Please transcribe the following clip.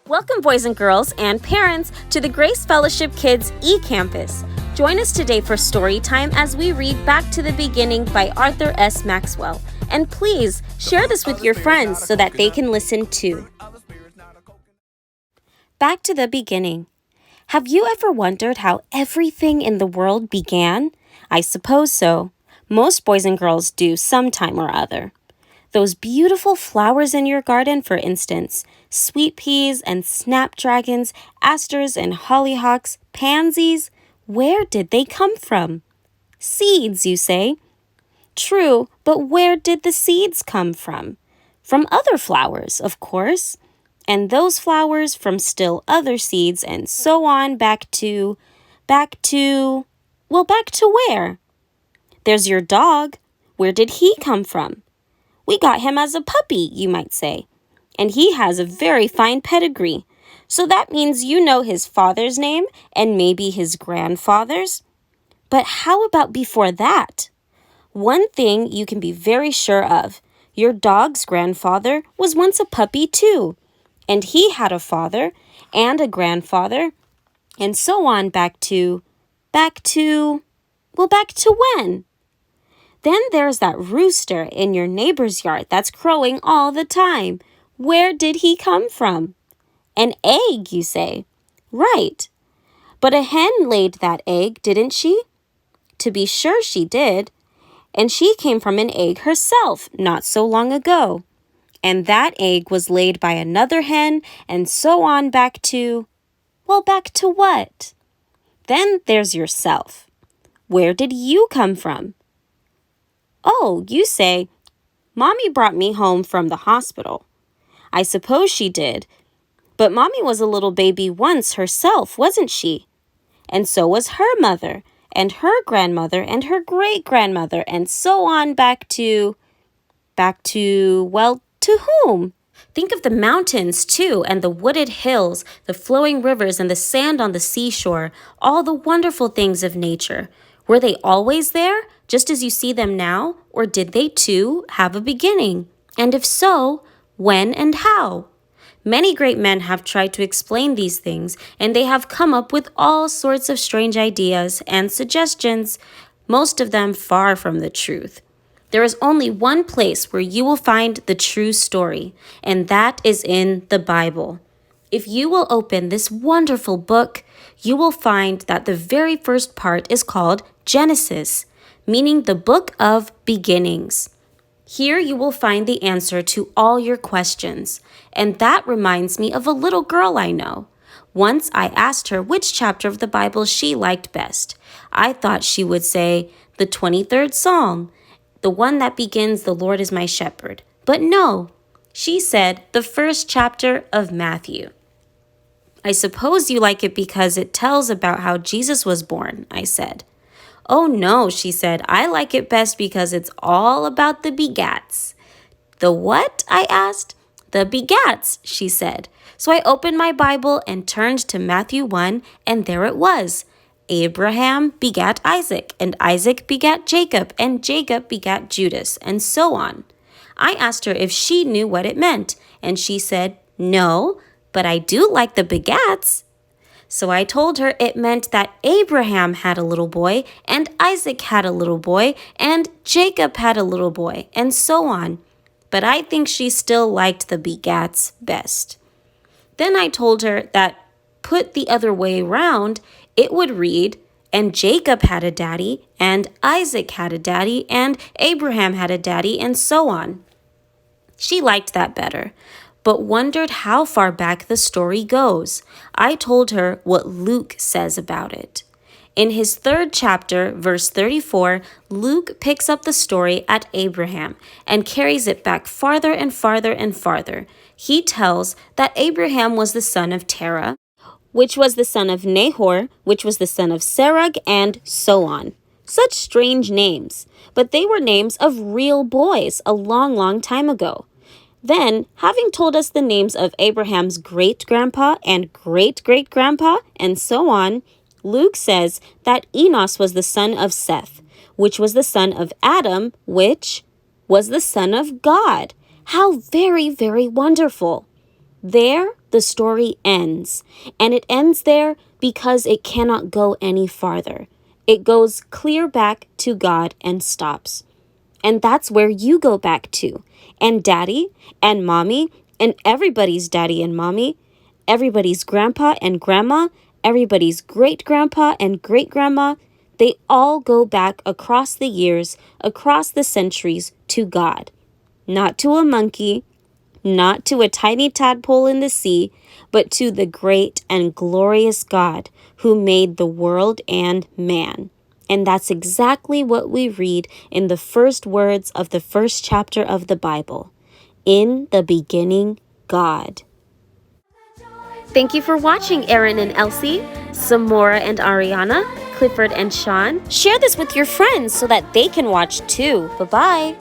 Welcome, boys and girls and parents, to the Grace Fellowship Kids eCampus. Join us today for story time as we read Back to the Beginning by Arthur S. Maxwell. And please share this with your friends so that they can listen too. Back to the beginning. Have you ever wondered how everything in the world began? I suppose so. Most boys and girls do sometime or other. Those beautiful flowers in your garden, for instance, sweet peas and snapdragons, asters and hollyhocks, pansies, where did they come from? Seeds, you say. True, but where did the seeds come from? From other flowers, of course. And those flowers from still other seeds, and so on back to where? There's your dog. Where did he come from? We got him as a puppy, you might say. And he has a very fine pedigree. So that means you know his father's name and maybe his grandfather's. But how about before that? One thing you can be very sure of. Your dog's grandfather was once a puppy too. And he had a father and a grandfather. And so on back to when? Then there's that rooster in your neighbor's yard that's crowing all the time. Where did he come from? An egg, you say. Right. But a hen laid that egg, didn't she? To be sure she did. And she came from an egg herself not so long ago. And that egg was laid by another hen, and so on back to what? Then there's yourself. Where did you come from? Oh, you say, Mommy brought me home from the hospital. I suppose she did. But Mommy was a little baby once herself, wasn't she? And so was her mother, and her grandmother, and her great-grandmother, and so on back to whom? Think of the mountains, too, and the wooded hills, the flowing rivers, and the sand on the seashore, all the wonderful things of nature. Were they always there, just as you see them now, or did they, too, have a beginning? And if so, when and how? Many great men have tried to explain these things, and they have come up with all sorts of strange ideas and suggestions, most of them far from the truth. There is only one place where you will find the true story, and that is in the Bible. If you will open this wonderful book, you will find that the very first part is called Genesis, meaning the book of beginnings. Here you will find the answer to all your questions, and that reminds me of a little girl I know. Once I asked her which chapter of the Bible she liked best. I thought she would say the 23rd Psalm, the one that begins, "The Lord is my shepherd." But no, she said the first chapter of Matthew. I suppose you like it because it tells about how Jesus was born, I said. Oh no, she said, I like it best because it's all about the begats. The what? I asked. The begats, she said. So I opened my Bible and turned to Matthew 1, and there it was. Abraham begat Isaac, and Isaac begat Jacob, and Jacob begat Judas, and so on. I asked her if she knew what it meant, and she said, no, but I do like the begats. So I told her it meant that Abraham had a little boy, and Isaac had a little boy, and Jacob had a little boy, and so on. But I think she still liked the begats best. Then I told her that put the other way around, it would read, and Jacob had a daddy, and Isaac had a daddy, and Abraham had a daddy, and so on. She liked that better, but wondered how far back the story goes. I told her what Luke says about it. In his 3rd chapter, verse 34, Luke picks up the story at Abraham and carries it back farther and farther and farther. He tells that Abraham was the son of Terah, which was the son of Nahor, which was the son of Serug, and so on. Such strange names, but they were names of real boys a long, long time ago. Then, having told us the names of Abraham's great-grandpa and great-great-grandpa, and so on, Luke says that Enos was the son of Seth, which was the son of Adam, which was the son of God. How very, very wonderful. There, the story ends. And it ends there because it cannot go any farther. It goes clear back to God and stops. And that's where you go back to. And daddy and mommy and everybody's daddy and mommy, everybody's grandpa and grandma, everybody's great-grandpa and great-grandma, they all go back across the years, across the centuries to God. Not to a monkey, not to a tiny tadpole in the sea, but to the great and glorious God who made the world and man. And that's exactly what we read in the first words of the first chapter of the Bible. In the beginning, God. Thank you for watching, Erin and Elsie, Samora and Ariana, Clifford and Sean. Share this with your friends so that they can watch too. Bye-bye.